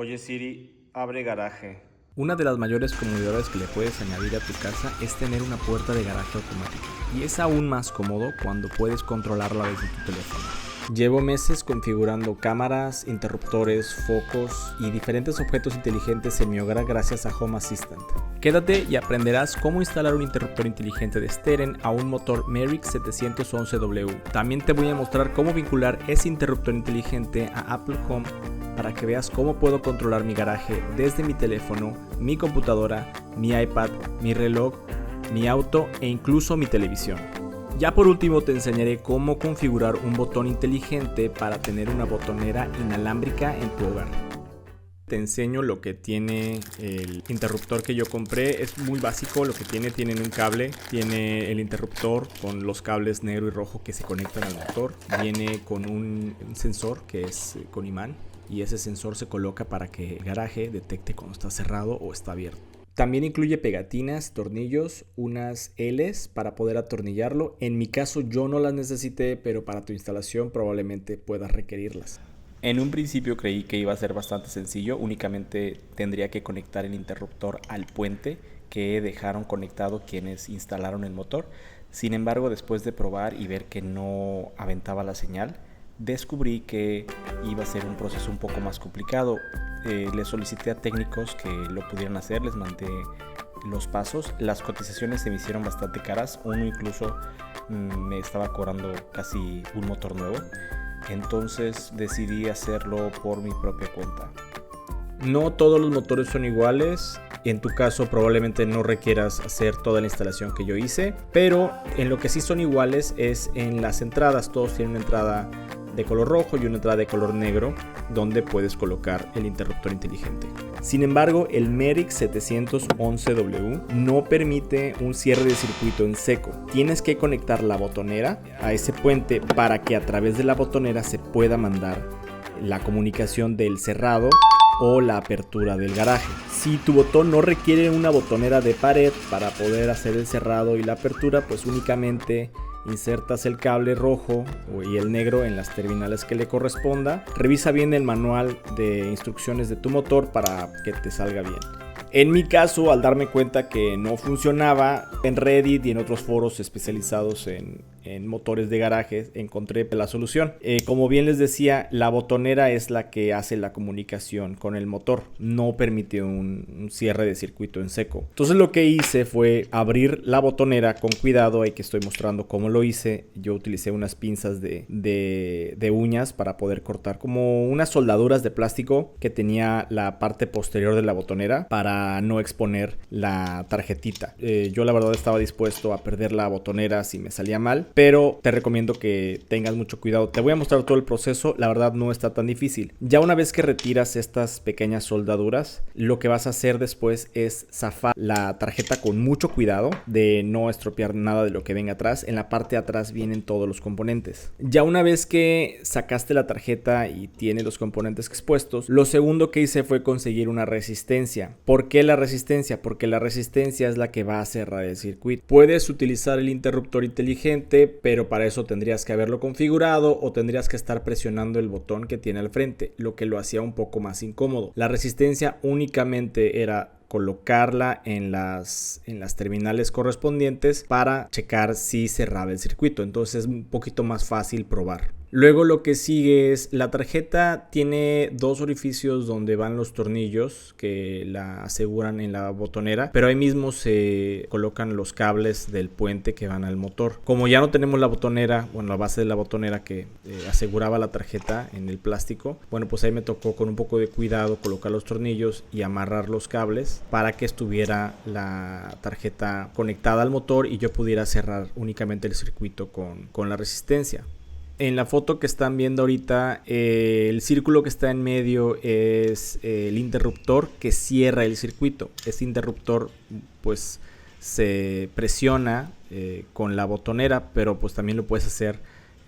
Oye Siri, abre garaje. Una de las mayores comodidades que le puedes añadir a tu casa es tener una puerta de garaje automática. Y es aún más cómodo cuando puedes controlarla desde tu teléfono. Llevo meses configurando cámaras, interruptores, focos y diferentes objetos inteligentes en mi hogar gracias a Home Assistant. Quédate y aprenderás cómo instalar un interruptor inteligente de Steren a un motor Merrick 711W. También te voy a mostrar cómo vincular ese interruptor inteligente a Apple Home para que veas cómo puedo controlar mi garaje desde mi teléfono, mi computadora, mi iPad, mi reloj, mi auto e incluso mi televisión. Ya por último te enseñaré cómo configurar un botón inteligente para tener una botonera inalámbrica en tu hogar. Te enseño lo que tiene el interruptor que yo compré. Es muy básico lo que tiene un cable, tiene el interruptor con los cables negro y rojo que se conectan al motor, viene con un sensor que es con imán y ese sensor se coloca para que el garaje detecte cuando está cerrado o está abierto. También incluye pegatinas, tornillos, unas L's para poder atornillarlo. En mi caso yo no las necesité, pero para tu instalación probablemente puedas requerirlas. En un principio creí que iba a ser bastante sencillo, únicamente tendría que conectar el interruptor al puente que dejaron conectado quienes instalaron el motor. Sin embargo, después de probar y ver que no aventaba la señal, descubrí que iba a ser un proceso un poco más complicado. Les solicité a técnicos que lo pudieran hacer, les mandé los pasos. Las cotizaciones se me hicieron bastante caras, uno incluso me estaba cobrando casi un motor nuevo. Entonces decidí hacerlo por mi propia cuenta. No todos los motores son iguales. En tu caso probablemente no requieras hacer toda la instalación que yo hice, pero en lo que sí son iguales es en las entradas. Todos tienen una entrada de color rojo y una entrada de color negro donde puedes colocar el interruptor inteligente. Sin embargo, el Merrick 711W no permite un cierre de circuito en seco. Tienes que conectar la botonera a ese puente para que a través de la botonera se pueda mandar la comunicación del cerrado o la apertura del garaje. Si tu botón no requiere una botonera de pared para poder hacer el cerrado y la apertura, pues únicamente insertas el cable rojo y el negro en las terminales que le corresponda. Revisa bien el manual de instrucciones de tu motor para que te salga bien. En mi caso, al darme cuenta que no funcionaba, en Reddit y en otros foros especializados en motores de garajes encontré la solución. Como bien les decía, la botonera es la que hace la comunicación con el motor, no permite un cierre de circuito en seco. Entonces lo que hice fue abrir la botonera con cuidado. Ahí que estoy mostrando cómo lo hice. Yo utilicé unas pinzas de uñas para poder cortar como unas soldaduras de plástico que tenía la parte posterior de la botonera para no exponer la tarjetita. Yo la verdad estaba dispuesto a perder la botonera si me salía mal, pero te recomiendo que tengas mucho cuidado. Te voy a mostrar todo el proceso, la verdad no está tan difícil. Ya una vez que retiras estas pequeñas soldaduras, lo que vas a hacer después es zafar la tarjeta con mucho cuidado de no estropear nada de lo que venga atrás. En la parte de atrás vienen todos los componentes. Ya una vez que sacaste la tarjeta y tiene los componentes expuestos, lo segundo que hice fue conseguir una resistencia. ¿Por qué la resistencia? Porque la resistencia es la que va a cerrar el circuito. Puedes utilizar el interruptor inteligente, pero para eso tendrías que haberlo configurado o tendrías que estar presionando el botón que tiene al frente, lo que lo hacía un poco más incómodo. La resistencia únicamente era colocarla en las terminales correspondientes para checar si cerraba el circuito. Entonces es un poquito más fácil probar. Luego lo que sigue es la tarjeta tiene dos orificios donde van los tornillos que la aseguran en la botonera, pero ahí mismo se colocan los cables del puente que van al motor. Como ya no tenemos la botonera, bueno, la base de la botonera que aseguraba la tarjeta en el plástico, bueno, pues ahí me tocó con un poco de cuidado colocar los tornillos y amarrar los cables para que estuviera la tarjeta conectada al motor y yo pudiera cerrar únicamente el circuito con la resistencia. En la foto que están viendo ahorita, el círculo que está en medio es el interruptor que cierra el circuito. Este interruptor pues se presiona con la botonera, pero pues también lo puedes hacer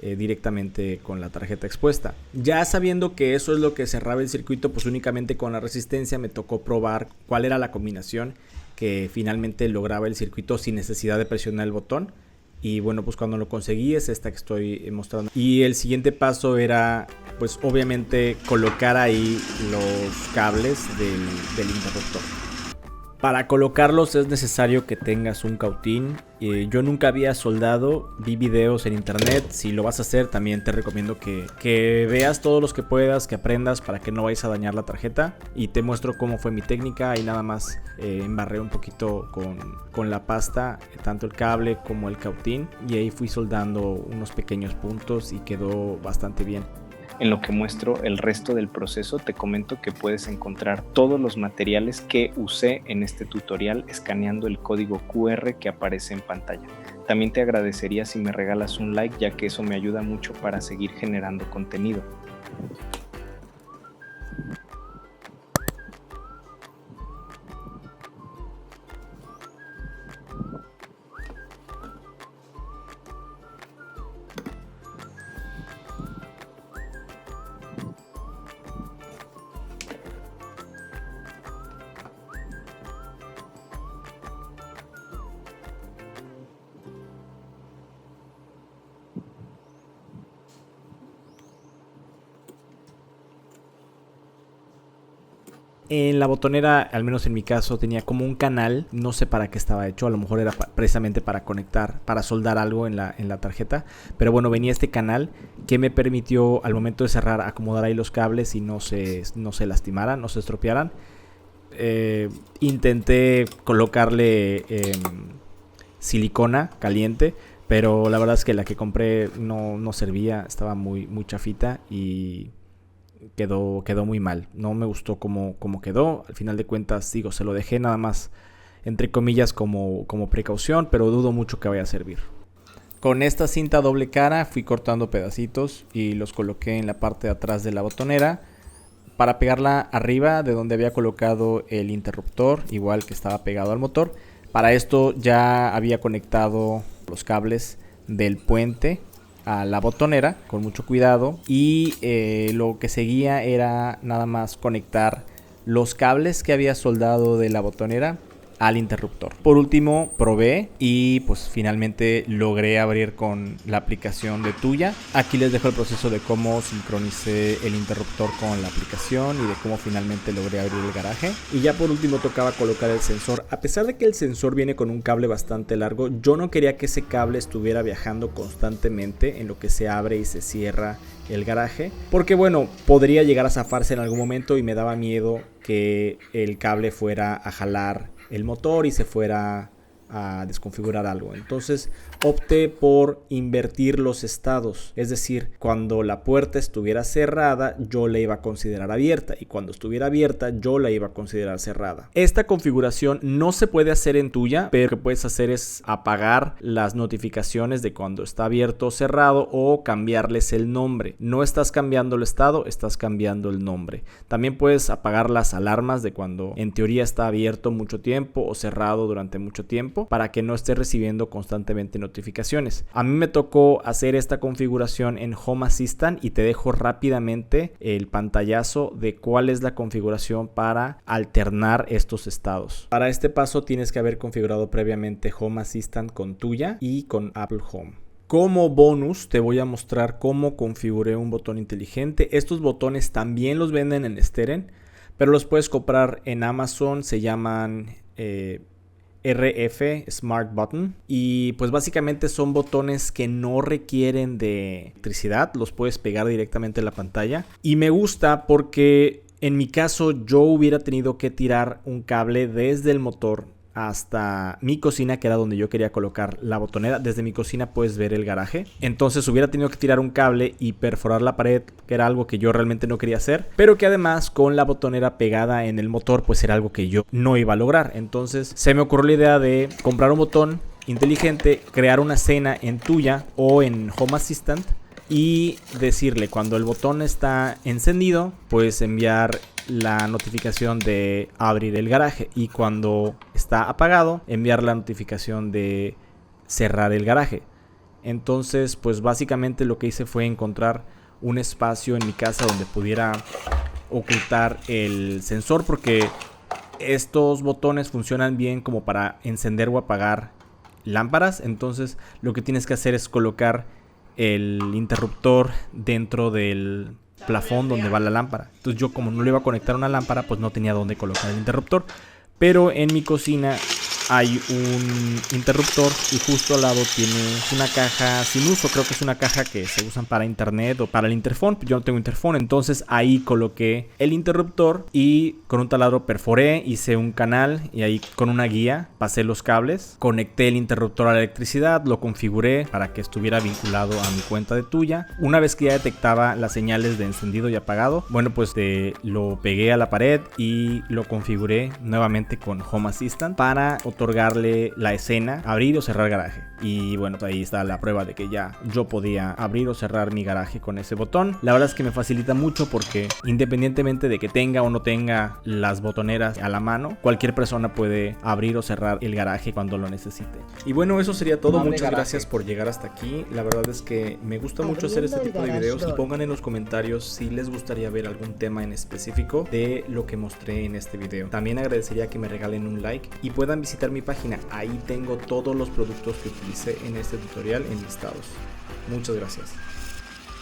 directamente con la tarjeta expuesta. Ya sabiendo que eso es lo que cerraba el circuito, pues únicamente con la resistencia me tocó probar cuál era la combinación que finalmente lograba el circuito sin necesidad de presionar el botón. Y bueno, pues cuando lo conseguí es esta que estoy mostrando. Y el siguiente paso era, pues obviamente, colocar ahí los cables del interruptor. Para colocarlos es necesario que tengas un cautín. Yo nunca había soldado, vi videos en internet. Si lo vas a hacer, también te recomiendo que veas todos los que puedas, que aprendas para que no vayas a dañar la tarjeta. Y te muestro cómo fue mi técnica. Y nada más embarré un poquito con la pasta, tanto el cable como el cautín. Y ahí fui soldando unos pequeños puntos y quedó bastante bien. En lo que muestro el resto del proceso, te comento que puedes encontrar todos los materiales que usé en este tutorial escaneando el código QR que aparece en pantalla. También te agradecería si me regalas un like, ya que eso me ayuda mucho para seguir generando contenido. En la botonera, al menos en mi caso, tenía como un canal, no sé para qué estaba hecho, a lo mejor era precisamente para conectar, para soldar algo en la tarjeta, pero bueno, venía este canal que me permitió al momento de cerrar acomodar ahí los cables y no se lastimaran, no se estropearan. Intenté colocarle silicona caliente, pero la verdad es que la que compré no servía, estaba muy chafita y quedó muy mal. No me gustó cómo quedó. Al final de cuentas, digo, se lo dejé nada más entre comillas como precaución, pero dudo mucho que vaya a servir. Con esta cinta doble cara fui cortando pedacitos y los coloqué en la parte de atrás de la botonera para pegarla arriba de donde había colocado el interruptor, igual que estaba pegado al motor. Para esto ya había conectado los cables del puente a la botonera con mucho cuidado y lo que seguía era nada más conectar los cables que había soldado de la botonera al interruptor. Por último probé y pues finalmente logré abrir con la aplicación de Tuya. Aquí les dejo el proceso de cómo sincronicé el interruptor con la aplicación y de cómo finalmente logré abrir el garaje. Y ya por último tocaba colocar el sensor. A pesar de que el sensor viene con un cable bastante largo, yo no quería que ese cable estuviera viajando constantemente en lo que se abre y se cierra el garaje, porque bueno, podría llegar a zafarse en algún momento y me daba miedo que el cable fuera a jalar el motor y se fuera a desconfigurar algo. Entonces opté por invertir los estados, es decir, cuando la puerta estuviera cerrada yo la iba a considerar abierta y cuando estuviera abierta yo la iba a considerar cerrada. Esta configuración no se puede hacer en Tuya, pero lo que puedes hacer es apagar las notificaciones de cuando está abierto o cerrado o cambiarles el nombre. No estás cambiando el estado, estás cambiando el nombre. También puedes apagar las alarmas de cuando en teoría está abierto mucho tiempo o cerrado durante mucho tiempo para que no estés recibiendo constantemente notificaciones. A mí me tocó hacer esta configuración en Home Assistant y te dejo rápidamente el pantallazo de cuál es la configuración para alternar estos estados. Para este paso tienes que haber configurado previamente Home Assistant con Tuya y con Apple Home. Como bonus te voy a mostrar cómo configuré un botón inteligente. Estos botones también los venden en Steren, pero los puedes comprar en Amazon. Se llaman RF Smart Button y pues básicamente son botones que no requieren de electricidad, los puedes pegar directamente en la pantalla y me gusta porque en mi caso yo hubiera tenido que tirar un cable desde el motor hasta mi cocina, que era donde yo quería colocar la botonera. Desde mi cocina puedes ver el garaje, entonces hubiera tenido que tirar un cable y perforar la pared, que era algo que yo realmente no quería hacer, pero que además con la botonera pegada en el motor pues era algo que yo no iba a lograr. Entonces se me ocurrió la idea de comprar un botón inteligente, crear una escena en Tuya o en Home Assistant y decirle cuando el botón está encendido pues enviar la notificación de abrir el garaje y cuando está apagado enviar la notificación de cerrar el garaje. Entonces pues básicamente lo que hice fue encontrar un espacio en mi casa donde pudiera ocultar el sensor, porque estos botones funcionan bien como para encender o apagar lámparas. Entonces lo que tienes que hacer es colocar el interruptor dentro del plafón donde va la lámpara. Entonces yo, como no le iba a conectar una lámpara, pues no tenía dónde colocar el interruptor. Pero en mi cocina hay un interruptor y justo al lado tiene una caja sin uso. Creo que es una caja que se usan para internet o para el interfón. Yo no tengo interfón, entonces ahí coloqué el interruptor y con un taladro perforé, hice un canal y ahí con una guía pasé los cables, conecté el interruptor a la electricidad, lo configuré para que estuviera vinculado a mi cuenta de Tuya. Una vez que ya detectaba las señales de encendido y apagado, bueno, pues lo pegué a la pared y lo configuré nuevamente con Home Assistant para otorgarle la escena, abrir o cerrar garaje. Y bueno, ahí está la prueba de que ya yo podía abrir o cerrar mi garaje con ese botón. La verdad es que me facilita mucho porque independientemente de que tenga o no tenga las botoneras a la mano, cualquier persona puede abrir o cerrar el garaje cuando lo necesite. Y bueno, eso sería todo. Muchas gracias por llegar hasta aquí. La verdad es que me gusta mucho hacer este tipo de videos, y pongan en los comentarios si les gustaría ver algún tema en específico de lo que mostré en este video. También agradecería que me regalen un like y puedan visitar mi página. Ahí tengo todos los productos que utilicé en este tutorial enlistados. Muchas gracias.